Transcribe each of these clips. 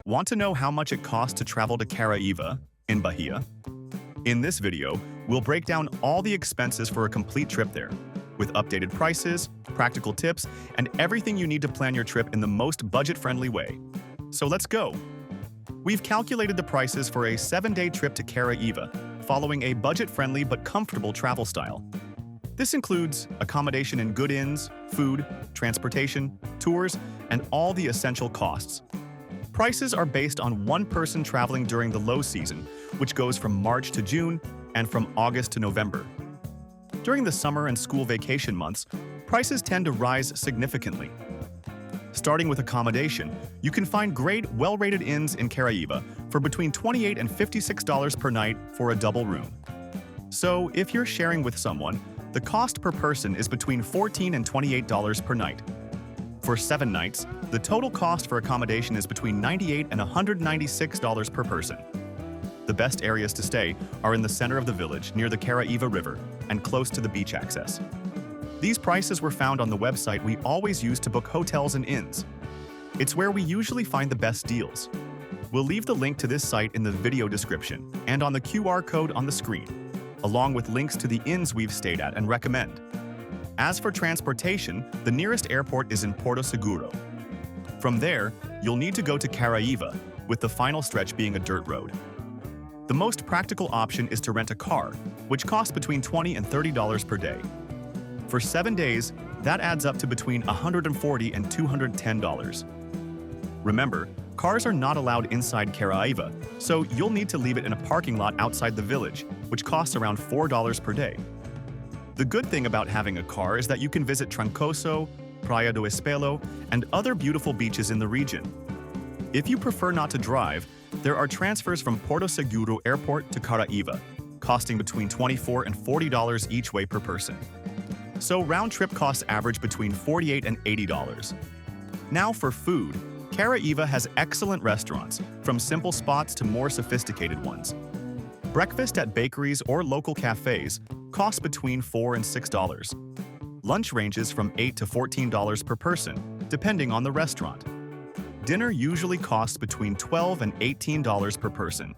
Want to know how much it costs to travel to Caraíva in Bahia? In this video, we'll break down all the expenses for a complete trip there, with updated prices, practical tips, and everything you need to plan your trip in the most budget-friendly way. So let's go! We've calculated the prices for a 7-day trip to Caraíva, following a budget-friendly but comfortable travel style. This includes accommodation in good inns, food, transportation, tours, and all the essential costs. Prices are based on one person traveling during the low season, which goes from March to June and from August to November. During the summer and school vacation months, prices tend to rise significantly. Starting with accommodation, you can find great, well-rated inns in Caraíva for between $28 and $56 per night for a double room. So, if you're sharing with someone, the cost per person is between $14 and $28 per night. For 7 nights, the total cost for accommodation is between $98 and $196 per person. The best areas to stay are in the center of the village, near the Caraíva River, and close to the beach access. These prices were found on the website we always use to book hotels and inns. It's where we usually find the best deals. We'll leave the link to this site in the video description and on the QR code on the screen, along with links to the inns we've stayed at and recommend. As for transportation, the nearest airport is in Porto Seguro. From there, you'll need to go to Caraíva, with the final stretch being a dirt road. The most practical option is to rent a car, which costs between $20 and $30 per day. For 7 days, that adds up to between $140 and $210. Remember, cars are not allowed inside Caraíva, so you'll need to leave it in a parking lot outside the village, which costs around $4 per day. The good thing about having a car is that you can visit Trancoso, Praia do Espelho, and other beautiful beaches in the region. If you prefer not to drive, there are transfers from Porto Seguro Airport to Caraíva, costing between $24 and $40 each way per person. So round-trip costs average between $48 and $80. Now for food, Caraíva has excellent restaurants, from simple spots to more sophisticated ones. Breakfast at bakeries or local cafes costs between $4 and $6. Lunch ranges from $8 to $14 per person, depending on the restaurant. Dinner usually costs between $12 and $18 per person.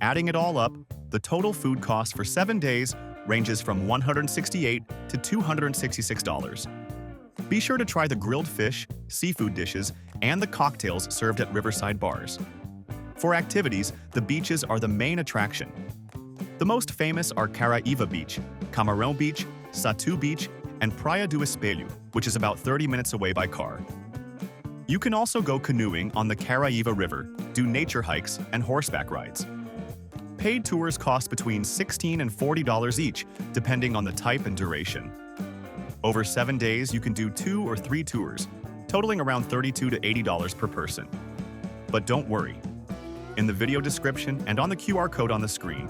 Adding it all up, the total food cost for 7 days ranges from $168 to $266. Be sure to try the grilled fish, seafood dishes, and the cocktails served at riverside bars. For activities, the beaches are the main attraction. The most famous are Caraíva Beach, Camarão Beach, Satu Beach, and Praia do Espelho, which is about 30 minutes away by car. You can also go canoeing on the Caraíva River, do nature hikes, and horseback rides. Paid tours cost between $16 and $40 each, depending on the type and duration. Over 7 days, you can do 2 or 3 tours, totaling around $32 to $80 per person. But don't worry. In the video description and on the QR code on the screen,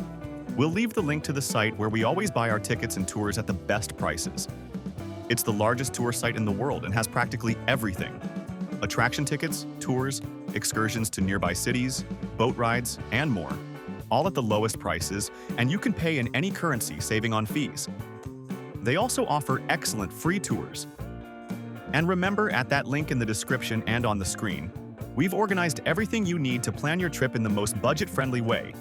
we'll leave the link to the site where we always buy our tickets and tours at the best prices. It's the largest tour site in the world and has practically everything: attraction tickets, tours, excursions to nearby cities, boat rides, and more, all at the lowest prices, and you can pay in any currency, saving on fees. They also offer excellent free tours. And remember, at that link in the description and on the screen, we've organized everything you need to plan your trip in the most budget-friendly way: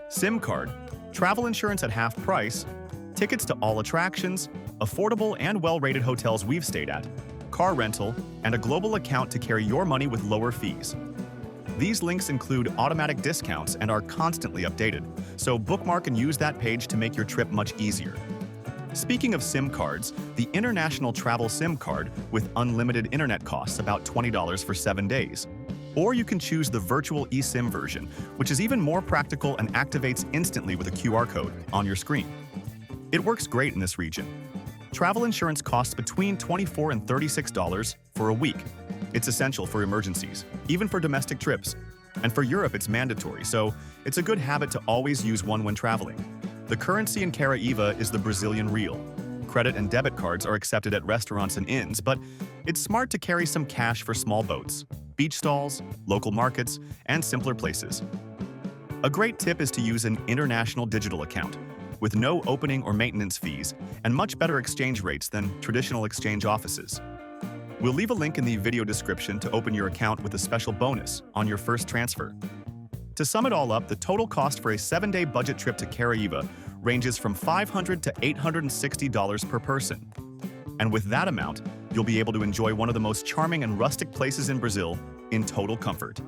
SIM card, travel insurance at half price, tickets to all attractions, affordable and well-rated hotels we've stayed at, car rental, and a global account to carry your money with lower fees. These links include automatic discounts and are constantly updated, so bookmark and use that page to make your trip much easier. Speaking of SIM cards, the International Travel SIM card with unlimited internet costs about $20 for 7 days. Or you can choose the virtual eSIM version, which is even more practical and activates instantly with a QR code on your screen. It works great in this region. Travel insurance costs between $24 and $36 for a week. It's essential for emergencies, even for domestic trips. And for Europe, it's mandatory, so it's a good habit to always use one when traveling. The currency in Caraíva is the Brazilian real. Credit and debit cards are accepted at restaurants and inns, but it's smart to carry some cash for small boats, beach stalls, local markets, and simpler places. A great tip is to use an international digital account, with no opening or maintenance fees and much better exchange rates than traditional exchange offices. We'll leave a link in the video description to open your account with a special bonus on your first transfer. To sum it all up, the total cost for a 7-day budget trip to Caraíva ranges from $500 to $860 per person. And with that amount, you'll be able to enjoy one of the most charming and rustic places in Brazil in total comfort.